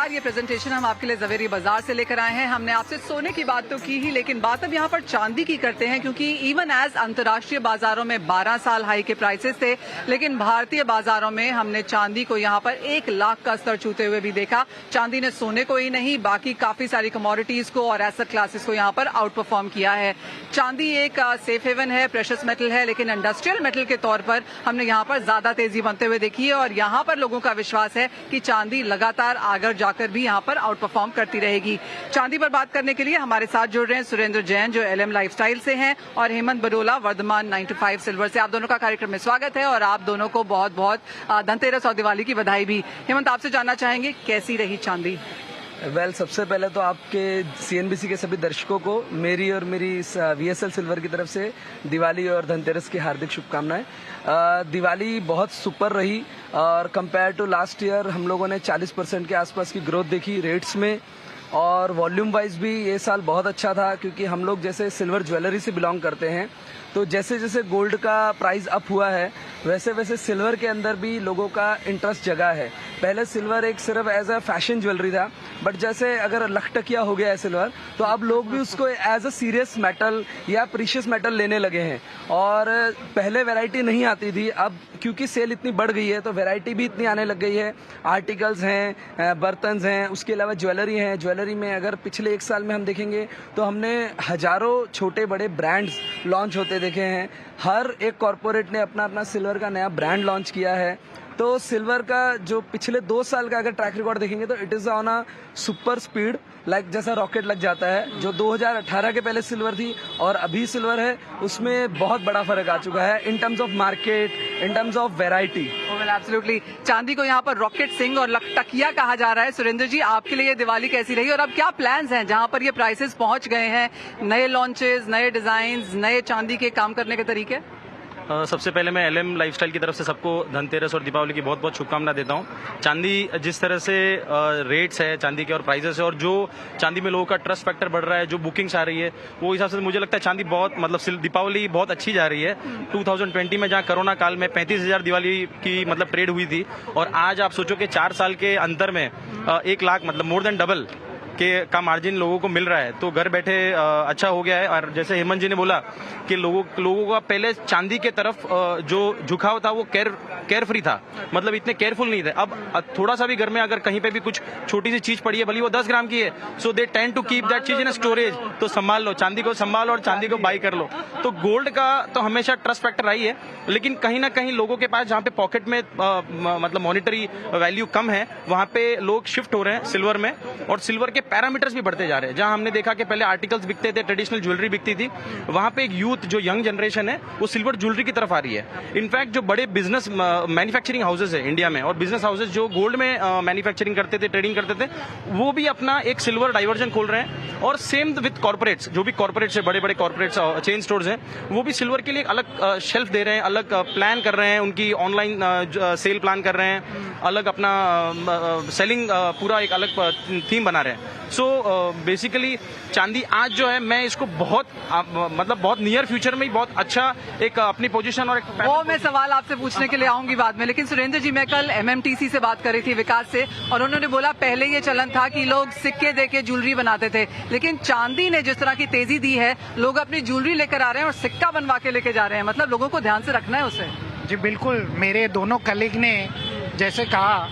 नमस्कार, ये प्रेजेंटेशन हम आपके लिए जवेरी बाजार से लेकर आए हैं। हमने आपसे सोने की बात तो की ही, लेकिन बात अब यहाँ पर चांदी की करते हैं, क्योंकि इवन एज अंतर्राष्ट्रीय बाजारों में 12 साल हाई के प्राइसेस थे, लेकिन भारतीय बाजारों में हमने चांदी को यहाँ पर 1 लाख का स्तर छूते हुए भी देखा। चांदी ने सोने को ही नहीं, बाकी काफी सारी कमोडिटीज को और एसेट क्लासेस को यहाँ पर आउट परफॉर्म किया है। चांदी एक सेफ हेवन है, प्रेशियस मेटल है, लेकिन इंडस्ट्रियल मेटल के तौर पर हमने यहाँ पर ज्यादा तेजी बनते हुए देखी है और यहाँ पर लोगों का विश्वास है कि चांदी लगातार आगे जाकर भी यहाँ पर आउट परफॉर्म करती रहेगी। चांदी पर बात करने के लिए हमारे साथ जुड़ रहे हैं सुरेंद्र जैन जो LM लाइफस्टाइल से हैं और हेमंत बरोला वर्धमान 9 to 5 सिल्वर से। आप दोनों का कार्यक्रम में स्वागत है और आप दोनों को बहुत बहुत धनतेरस और दिवाली की बधाई भी। हेमंत, आपसे जानना चाहेंगे कैसी रही चांदी? सबसे पहले तो आपके CNBC के सभी दर्शकों को मेरी और मेरी VSL सिल्वर की तरफ से दिवाली और धनतेरस की हार्दिक शुभकामनाएं। दिवाली बहुत सुपर रही और कंपेयर टू लास्ट ईयर हम लोगों ने 40% के आसपास की ग्रोथ देखी रेट्स में, और वॉल्यूम वाइज भी ये साल बहुत अच्छा था, क्योंकि हम लोग जैसे सिल्वर ज्वेलरी से बिलोंग करते हैं, तो जैसे जैसे गोल्ड का प्राइस अप हुआ है वैसे वैसे सिल्वर के अंदर भी लोगों का इंटरेस्ट जगा है। पहले सिल्वर एक सिर्फ एज अ फैशन ज्वेलरी था, बट जैसे अगर लखटकिया हो गया है सिल्वर, तो अब लोग भी उसको एज अ सीरियस मेटल या प्रीशियस मेटल लेने लगे हैं। और पहले वैरायटी नहीं आती थी, अब क्योंकि सेल इतनी बढ़ गई है तो वैरायटी भी इतनी आने लग गई है। आर्टिकल्स हैं, बर्तन हैं, उसके अलावा ज्वेलरी हैं। ज्वेलरी में अगर पिछले 1 साल में हम देखेंगे तो हमने हजारों छोटे बड़े ब्रांड्स लॉन्च होते देखे हैं। हर एक कॉर्पोरेट ने अपना अपना सिल्वर का नया ब्रांड लॉन्च किया है। तो सिल्वर का जो पिछले 2 साल का अगर ट्रैक रिकॉर्ड देखेंगे तो it is on a super speed, like जैसा रॉकेट लग जाता है। जो 2018 के पहले सिल्वर थी और अभी सिल्वर है, उसमें बहुत बड़ा फर्क आ चुका है in terms of market, in terms of variety. Absolutely. चांदी को यहाँ पर रॉकेट सिंह और लखटकिया कहा जा रहा है। सुरेंद्र जी, आपके लिए ये दिवाली कैसी रही और अब क्या प्लान्स हैं जहाँ पर ये प्राइसेस पहुंच गए हैं? नए लॉन्चेस, नए डिजाइन, नए चांदी के काम करने के तरीके? सबसे पहले मैं LM लाइफस्टाइल की तरफ से सबको धनतेरस और दीपावली की बहुत बहुत शुभकामनाएं देता हूं। चांदी जिस तरह से रेट्स है चांदी के और प्राइसेस है, और जो चांदी में लोगों का ट्रस्ट फैक्टर बढ़ रहा है, जो बुकिंग्स आ रही है, वो हिसाब से मुझे लगता है चांदी बहुत दीपावली बहुत अच्छी जा रही है। 2020 में जहां कोरोना काल में 35,000 दिवाली की ट्रेड हुई थी, और आज आप सोचो कि 4 साल के अंतर में 1 लाख मोर देन डबल का मार्जिन लोगों को मिल रहा है, तो घर बैठे अच्छा हो गया है। और जैसे हेमंत जी ने बोला कि लोगों का पहले चांदी के तरफ जो झुकाव था वो केयर फ्री था, इतने केयरफुल नहीं थे। अब थोड़ा सा भी घर में अगर कहीं पे भी कुछ छोटी सी चीज पड़ी है, भले वो 10 ग्राम की है, so they tend to keep that चीज इन स्टोरेज। तो संभाल लो, चांदी को संभालो और चांदी को बाई कर लो। तो गोल्ड का तो हमेशा ट्रस्ट फैक्टर रही है, लेकिन कहीं ना कहीं लोगों के पास जहाँ पे पॉकेट में मॉनिटरी वैल्यू कम है, वहां पे लोग शिफ्ट हो रहे हैं सिल्वर में, और सिल्वर के पैरामीटर्स भी बढ़ते जा रहे हैं। जहां हमने देखा कि पहले आर्टिकल्स बिकते थे, ट्रेडिशनल ज्वेलरी बिकती थी, वहां पे एक यूथ जो यंग जनरेशन है वो सिल्वर ज्वेलरी की तरफ आ रही है। इनफैक्ट जो बड़े बिजनेस मैन्युफैक्चरिंग हाउसेज है इंडिया में, और बिजनेस हाउसेज जो गोल्ड में मैन्युफैक्चरिंग करते थे, ट्रेडिंग करते थे, वो भी अपना एक सिल्वर डाइवर्जन खोल रहे हैं। और सेम विद कॉर्पोरेट्स, जो भी कॉर्पोरेट्स है, बड़े बड़े कॉर्पोरेट्स चेन स्टोर्स हैं, वो भी सिल्वर के लिए एक अलग शेल्फ दे रहे हैं, अलग प्लान कर रहे हैं, उनकी ऑनलाइन सेल प्लान कर रहे हैं, अलग अपना सेलिंग पूरा एक अलग थीम बना रहे हैं। सो बेसिकली चांदी आज जो है, मैं इसको बहुत नियर फ्यूचर में ही बहुत अच्छा एक अपनी पोजीशन और एक वो मैं सवाल आपसे पूछने के लिए आऊंगी बाद में। लेकिन सुरेंद्र जी, मैं कल MMTC से बात कर रही थी, विकास से, और उन्होंने बोला पहले ये चलन था कि लोग सिक्के देके ज्वेलरी बनाते थे, लेकिन चांदी ने जिस तरह की तेजी दी है, लोग अपनी ज्वेलरी लेकर आ रहे हैं और सिक्का बनवा के लेके जा रहे हैं। लोगों को ध्यान से रखना है उसे। जी बिल्कुल, मेरे दोनों कलीग ने जैसे कहा,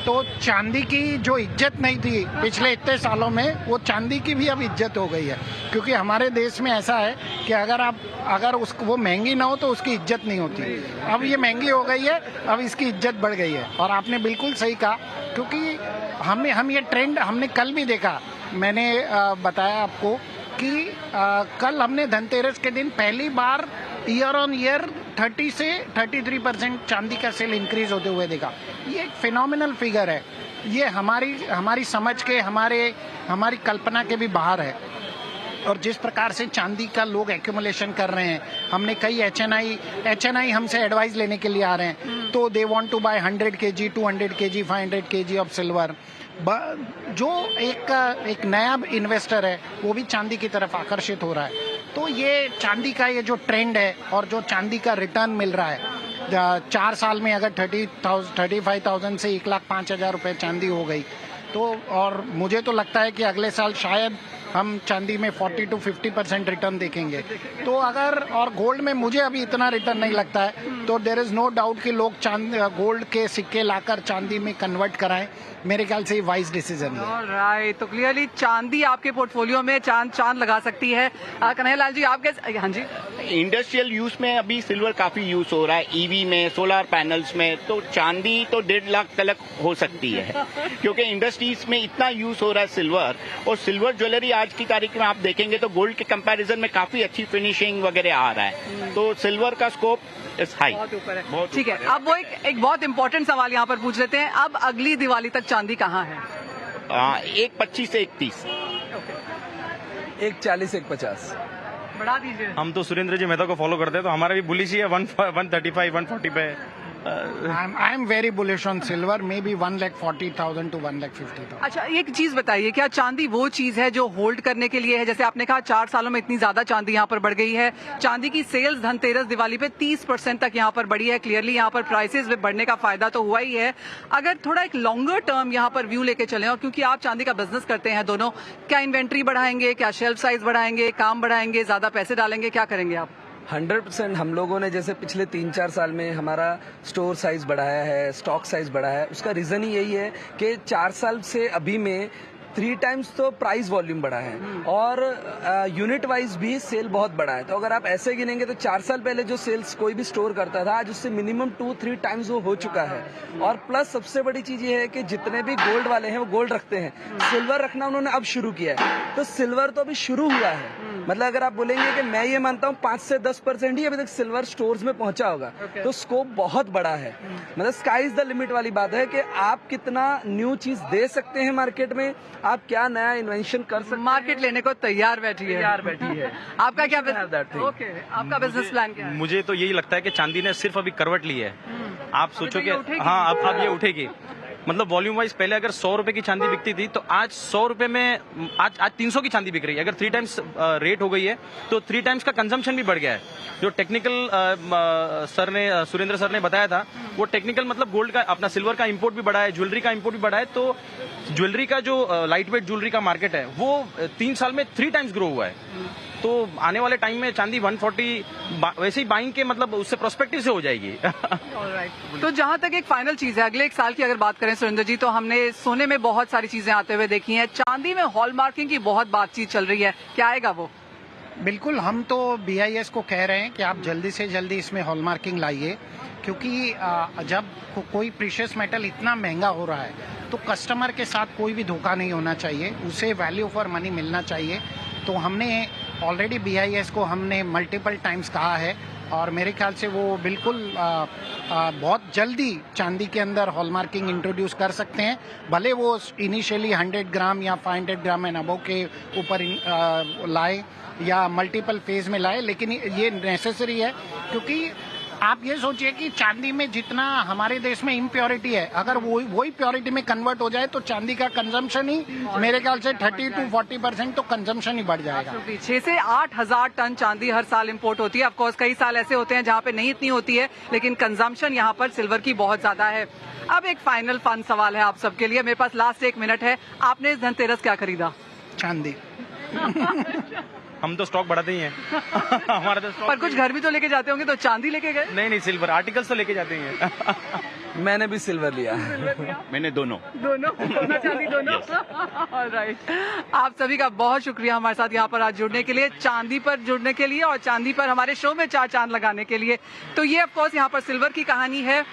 तो चांदी की जो इज्जत नहीं थी पिछले इतने सालों में, वो चांदी की भी अब इज्जत हो गई है। क्योंकि हमारे देश में ऐसा है कि अगर उसको वो महंगी ना हो तो उसकी इज्जत नहीं होती। अब ये महंगी हो गई है, अब इसकी इज्जत बढ़ गई है। और आपने बिल्कुल सही कहा, क्योंकि हम ये ट्रेंड हमने कल भी देखा। मैंने बताया आपको कि कल हमने धनतेरस के दिन पहली बार ईयर ऑन ईयर 30 से 33% चांदी का सेल इंक्रीज होते हुए देखा। ये एक फिनोमिनल फिगर है। ये हमारी समझ के, हमारी कल्पना के भी बाहर है। और जिस प्रकार से चांदी का लोग एक्यूमुलेशन कर रहे हैं, हमने कई HNI हमसे एडवाइस लेने के लिए आ रहे हैं, तो they want to buy 100 kg, 200 kg, 500 kg of silver. जो एक नया इन्वेस्टर है वो भी चांदी की तरफ आकर्षित हो रहा है। तो ये चांदी का ये जो ट्रेंड है और जो चांदी का रिटर्न मिल रहा है, 4 साल में अगर 35,000 से 1,05,000 रुपए चांदी हो गई, तो और मुझे तो लगता है कि अगले साल शायद हम चांदी में 40 to 50% रिटर्न देखेंगे। तो अगर और गोल्ड में मुझे अभी इतना रिटर्न नहीं लगता है, तो देयर इज नो डाउट कि लोग गोल्ड के सिक्के लाकर चांदी में कन्वर्ट कराएं। मेरे ख्याल से ये वाइज डिसीजन है। राइट, तो क्लियरली चांदी आपके पोर्टफोलियो में चांद लगा सकती है। कन्हैयालाल जी, आप कैसे? हाँ जी। इंडस्ट्रियल यूज में अभी सिल्वर काफी यूज हो रहा है, ईवी में, सोलर पैनल्स में, तो चांदी तो 1.5 लाख तक हो सकती है क्योंकि इंडस्ट्रीज में इतना यूज हो रहा है सिल्वर। और सिल्वर ज्वेलरी आज की तारीख में आप देखेंगे तो गोल्ड के कंपैरिजन में काफी अच्छी फिनिशिंग वगैरह आ रहा है, तो सिल्वर का स्कोप इज हाई। बहुत ऊपर है। ठीक है, अब वो एक बहुत इंपॉर्टेंट सवाल यहाँ पर पूछ लेते हैं। अब अगली दिवाली तक चांदी कहाँ है? 1.25 से 1.30। 1.40 1.50। बढ़ा दीजिए। हम तो सुरेंद्र जी मेहता को फॉलो करते हैं, तो हमारा भी बुलिश ही है 135 140 पे। I am very bullish on silver, may be 1,40,000 to 1,50,000। अच्छा, एक चीज बताइए, क्या चांदी वो चीज है जो होल्ड करने के लिए है? जैसे आपने कहा 4 सालों में इतनी ज्यादा चांदी यहाँ पर बढ़ गई है। चांदी की सेल्स धनतेरस दिवाली पे 30% तक यहाँ पर बढ़ी है। क्लियरली यहाँ पर प्राइसेस में बढ़ने का फायदा तो हुआ ही है। अगर थोड़ा एक लॉन्गर टर्म यहाँ पर व्यू लेके चले, और क्योंकि आप चांदी का बिजनेस करते हैं दोनों, क्या इन्वेंट्री बढ़ाएंगे, क्या शेल्फ साइज बढ़ाएंगे, काम बढ़ाएंगे, ज्यादा पैसे डालेंगे, क्या करेंगे आप? 100% हम लोगों ने जैसे पिछले 3-4 साल में हमारा स्टोर साइज बढ़ाया है, स्टॉक साइज बढ़ाया है। उसका रीजन ही यही है कि 4 साल से अभी में 3 टाइम्स तो प्राइस वॉल्यूम बढ़ा है और यूनिट वाइज भी सेल बहुत बढ़ा है। तो अगर आप ऐसे गिनेंगे तो 4 साल पहले जो सेल्स कोई भी स्टोर करता था, आज उससे मिनिमम 2-3 टाइम्स वो हो चुका है। और प्लस सबसे बड़ी चीज ये है कि जितने भी गोल्ड वाले हैं वो गोल्ड रखते हैं, सिल्वर रखना उन्होंने अब शुरू किया है। तो सिल्वर तो अभी शुरू हुआ है। मतलब अगर आप बोलेंगे कि मैं ये मानता हूँ 5 से 10% ही अभी तक सिल्वर स्टोर्स में पहुंचा होगा। तो स्कोप बहुत बड़ा है। मतलब स्काई इज द लिमिट वाली बात है कि आप कितना न्यू चीज दे सकते हैं मार्केट में, आप क्या नया इन्वेंशन कर सकते हैं। मार्केट लेने को तैयार बैठी है। आपका क्या Okay, आपका बिजनेस प्लान क्या है? मुझे तो यही लगता है कि चांदी ने सिर्फ अभी करवट ली है। आप सोचो तो कि ये उठेगी? हाँ, अब ये उठेगी। मतलब वॉल्यूम वाइज पहले अगर 100 रुपए की चांदी बिकती थी, तो आज 100 रुपए में आज 300 की चांदी बिक रही है। अगर 3 टाइम्स रेट हो गई है तो 3 टाइम्स का कंजम्पशन भी बढ़ गया है। जो टेक्निकल सुरेंद्र सर ने बताया था, वो टेक्निकल मतलब गोल्ड का, अपना सिल्वर का इंपोर्ट भी बढ़ा है, ज्वेलरी का इंपोर्ट भी बढ़ा है। तो ज्वेलरी का जो लाइट वेट ज्वेलरी का मार्केट है वो 3 साल में 3 टाइम्स ग्रो हुआ है। तो आने वाले टाइम में चांदी 140 वैसे ही बाइंग के मतलब उससे प्रोस्पेक्टिव से हो जाएगी। तो जहां तक एक फाइनल चीज है, अगले 1 साल की अगर बात करें सुरेंद्र जी, तो हमने सोने में बहुत सारी चीजें आते हुए देखी हैं, चांदी में हॉलमार्किंग की बहुत बातचीत चल रही है, क्या आएगा वो? बिल्कुल, हम तो BIS को कह रहे हैं कि आप जल्दी से जल्दी इसमें हॉलमार्किंग लाइए, क्योंकि जब कोई प्रीशियस मेटल इतना महंगा हो रहा है तो कस्टमर के साथ कोई भी धोखा नहीं होना चाहिए, उसे वैल्यू फॉर मनी मिलना चाहिए। तो हमने ऑलरेडी BIS को हमने मल्टीपल टाइम्स कहा है और मेरे ख्याल से वो बिल्कुल बहुत जल्दी चांदी के अंदर हॉलमार्किंग इंट्रोड्यूस कर सकते हैं। भले वो इनिशियली 100 ग्राम या 500 ग्राम एंड अबव के ऊपर लाए या मल्टीपल फेज में लाए, लेकिन ये नेसेसरी है, क्योंकि आप ये सोचिए कि चांदी में जितना हमारे देश में इम्प्योरिटी है, अगर वही प्योरिटी में कन्वर्ट हो जाए तो चांदी का कंजम्पशन ही मेरे ख्याल से 30 to 40% तो कंजम्पशन ही बढ़ जाएगा। 6 से 8 हजार टन चांदी हर साल इंपोर्ट होती है। ऑफकोर्स कई साल ऐसे होते हैं जहाँ पे नहीं इतनी होती है, लेकिन कंजम्पशन यहाँ पर सिल्वर की बहुत ज्यादा है। अब एक फाइनल फन सवाल है आप सबके लिए, मेरे पास लास्ट 1 मिनट है। आपने इस धनतेरस क्या खरीदा? चांदी। हम तो स्टॉक बढ़ाते ही हैं। हमारा तो स्टॉक। पर कुछ घर भी तो लेके जाते होंगे, तो चांदी लेके गए? नहीं, सिल्वर आर्टिकल्स तो लेके जाते हैं। मैंने भी सिल्वर लिया। मैंने दोनों सोना चांदी दोनों। ऑलराइट, आप सभी का बहुत शुक्रिया हमारे साथ यहाँ पर आज जुड़ने के लिए, चांदी पर जुड़ने के लिए और चांदी पर हमारे शो में 4 चांद लगाने के लिए। तो ये ऑफकोर्स यहाँ पर सिल्वर की कहानी है।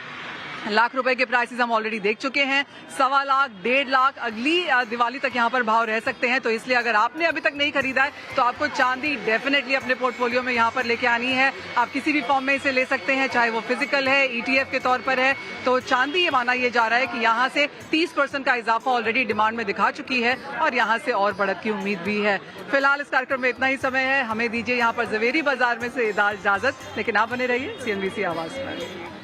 लाख रुपए के प्राइसेस हम ऑलरेडी देख चुके हैं, 1.25 लाख 1.5 लाख अगली दिवाली तक यहाँ पर भाव रह सकते हैं। तो इसलिए अगर आपने अभी तक नहीं खरीदा है तो आपको चांदी डेफिनेटली अपने पोर्टफोलियो में यहाँ पर लेके आनी है। आप किसी भी फॉर्म में इसे ले सकते हैं, चाहे वो फिजिकल है, ETF के तौर पर है। तो चांदी ये माना ये जा रहा है कि यहाँ से 30% का इजाफा ऑलरेडी डिमांड में दिखा चुकी है और यहाँ से और बढ़त की उम्मीद भी है। फिलहाल इस कार्यक्रम में इतना ही समय है, हमें दीजिए यहाँ पर जवेरी बाजार में से इजाजत, लेकिन आप बने रहिए CNBC आवाज पर।